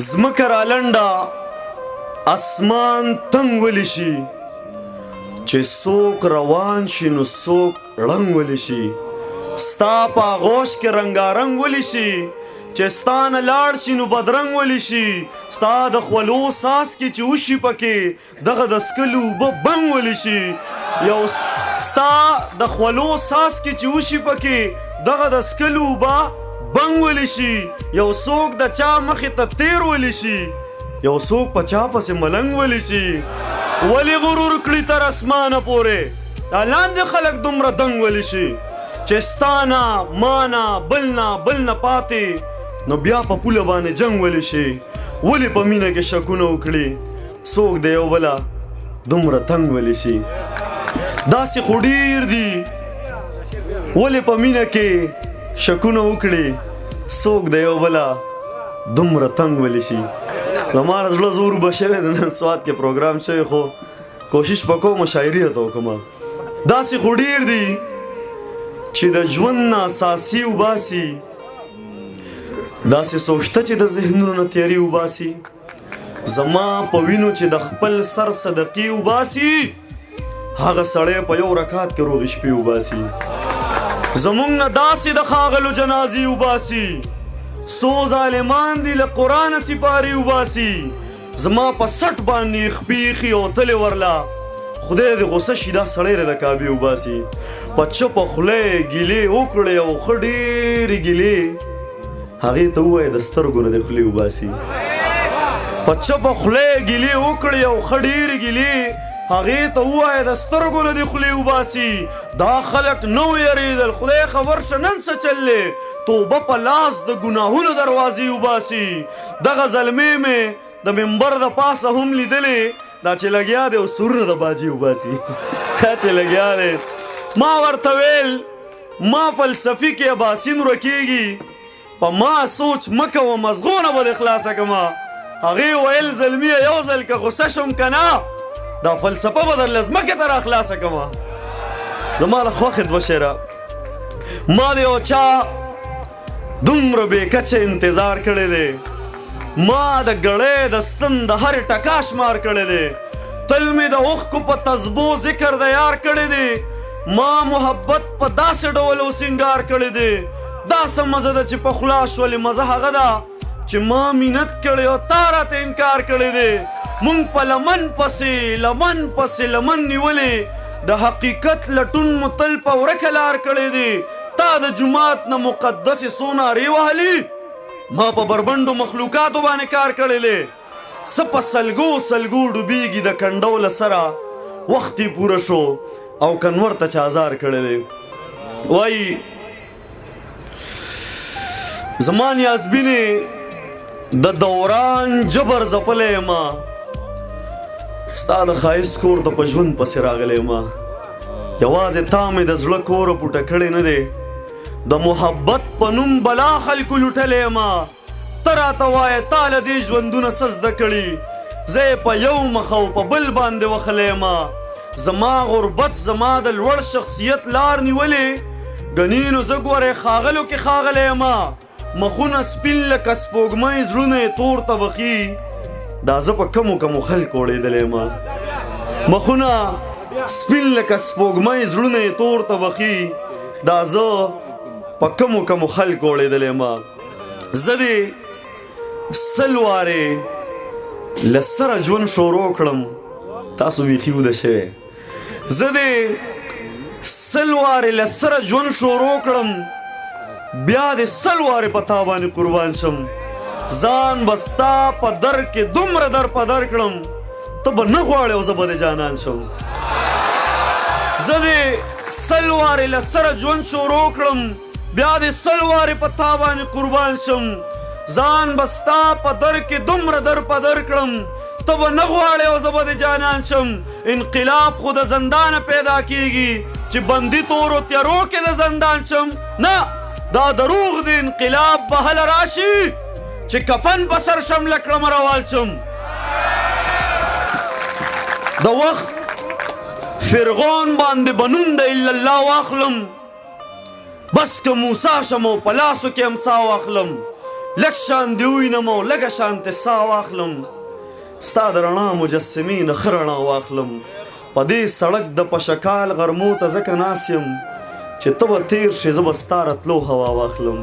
زمکه رالنډه اسمان تنګ ولی شي چې څوک روان شي نو څوک ړنګ ولی شي ستا په آغوش کې رنګارنګ ولی شي چې ستا نه لاړ شي نو بدرنګ ولی شي ستا د خولو ساس کې چې وشي پکې دغه د څکلو اوبه بنګ ولی شي یو ستا د خولو ساس کې چې وشي پکې دغه د څکلو اوبه بنګ ولی شي یو څوک د چا مخې ته تیر ولی شي یو څوک په چا پسې ملنګ ولی شي ولې غرور کړي تر اسمانه پورې دا لاندې خلک دومره دنګ ولی شي چې ستا نه ما نه بل نه پاتې نو بیا په پوله باندې جنګ ولی شي ولې په مینه کې شکونه وکړي څوک د یو بله دومره تنګ ولی شي داسې خو ډېر دي ولې په مینه کې شکونه وکړي څوک د یو بله دومره تنګ ولی شي زما زړه زور به شوی د نن سوات کې پروګرام شوی خو کوشش به کوم شاعري ته وکړم داسې خو ډېر دي چې د ژوند نه اساسي وباسي داسې سوچته چې د ذهنونو نه تیاري وباسي زما په وینو چې د خپل سر صدقې وباسي هغه سړی په یو رکعت کې روغې شپې وباسي زمونږ نه داسې د ښاغلو جنازې وباسي څو ظالمان دي له قرآنه سپارې وباسي زما په سټ باندې خپې ایښي او تلې ورله خدای دې غصه شي دا سړی د کعبې وباسي په چپه خوله یې ګیلې وکړې او ښه ډېرې ګیلې هغې ته ووایه د سترګو نه دې خولې وباسي په چپه خوله یې ګیلې وکړې او ښه ډېرې ګیلې هغې ته ووایه د سترګو نه دې خولې وباسي دا خلک نه ویرېدل خدای خبر شه نن څه چل دی توبه په لاس د ګناهونو دروازې وباسي دغه زلمې مې د ممبر د پاسه هم لیدلې دا چې لګیا دی او سورونه د باجي وباسي چې لګیا دی ما ورته ویل ما فلسفي کې اباسین ورکېږي په ما سوچ مه کوه مزغونه به دې خلاصه کړمه هغې ویل زلمیه یو ځل که غصه شم که نه دا فلسفه به درله ځمکې ته را خلاصه کړمه زما له خوښې دوه شعره ما د یو چا دومره بې کچه انتظار کړی دی ما د ګړۍ د ستن د هرې ټکا شمار کړی دی تل مې د اوښکو په تسبو ذکر د یار کړی دی ما محبت په داسې ډول سینګار کړی دی دا څه مزه ده چې په خوله شولې مزه هغه ده چې ما مینت کړی او تا راته انکار کړی دی مونږ په لمن پسې لمن نیولې د حقیقت لټون مو تل په ورکه لار کړی دی تا د جومات نه مقدسې څو نارې وهلي ما په بربنډو مخلوقاتو باندې کار کړی دی څه په سلګو ډوبېږي د کنډو له سره وخت یې پوره شو او کنور ته چې ازار کړی دی وایي زما نیازبینې د دوران جبر ځپلی یمه ستا د ښایست کور ته په ژوند پسې راغلی یمه یوازې تا مې د زړه کوره پوټه کړې نه دی د محبت په نوم بلا خلکو لوټلی یمه ته راته وایه تا له دې ژوندونه څه زده کړي زه یې په یو مخ او په بل باندې وښلی یمه زما غربت زما د لوړ شخصیت لار نیولې ګنې نو زه ګورې ښاغلو کې ښاغلی یمه مخونه سپین لکه سپوږمۍ زړونه یې تور طبقي دا زه په کمو خلکو اړېدلی یمه مخونه سپین لکه سپوږمۍ زړونه یې تور طبقي دا زه په کمو خلکو اړېدلی یمه زه دې سل وارې له سره ژوند شروع کړم تاسو بیخي وده شوی زه دې سل وارې له سره ژوند شروع کړم بیا دې سل وارې په تا باندې قربان شم ځان به ستا په در کې دومره در په در کړم ته به نه غواړې او زه به دې جانان شم زه دې سل وارې له سره ژوند شروع کړم بیا دې سل وارې په تا باندې قربان شم ځان به ستا په در کې دومره در په در کړم ته به نه غواړې او زه به دې جانان شم انقلاب خو د زندانه پیدا کیږي چې بندي تورو تیارو کې د زندان شم نه دا دروغ دی انقلاب به هله راشي چې کفن په سر شمله کړم روان شم د وخت فرعون باندې به نوم د الا الله واخلم بس که موسی شم او په لاسو کې امسا واخلم لږ شان دې ووینم او لږه شانتې ساه واخلم ستا د رڼا مجسمې نه ښه رڼا واخلم په دې سړک د پشکال غرمو ته ځکه ناست یم چې ته به تېر شې زه به ستا راتلو هوا واخلم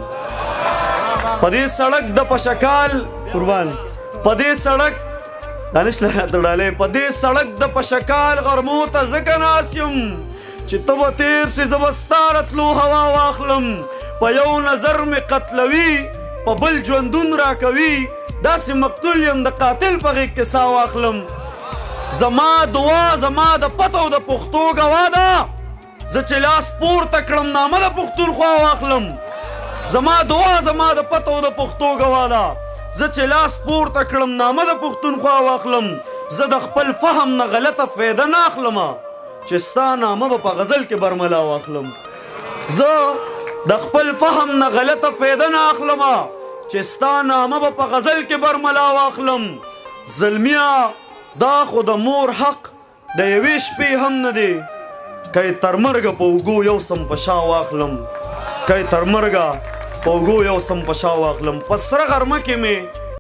په دې سړک د پشکال قربان په دې سړک دانش راته ډالۍ په دې سړک د پشکال غرمو ته ځکه ناست یم چې ته به تېر شې زه به ستا راتلو هوا واخلم په یو نظر مې قتلوي په بل ژوندون راکوي داسې مقتول یم د قاتل په غېږ کې ساه واخلم زما دعا زما د پتو د پښتو ګواه ده زه چې لاس پورته کړم نامه د پښتونخوا واخلم زما دعا زما د پتو د پښتو ګواه ده زه چې لاس پورته کړم نامه د پښتونخوا واخلم زه د خپل فهم نه غلطه فایده نه اخلم چې ستا نامه به په غزل کې برملا واخلم زه د خپل فهم نه غلطه فایده نه اخلم چې ستا نامه به په غزل کې برملا واخلم زلمیا دا خو د مور حق د یوې شپې هم نه دی که یې تر مرګه په اوږو یو سم په شا واخلم که یې تر مرګه په اوږو یو سم په شا واخلم په سره غرمه کې مې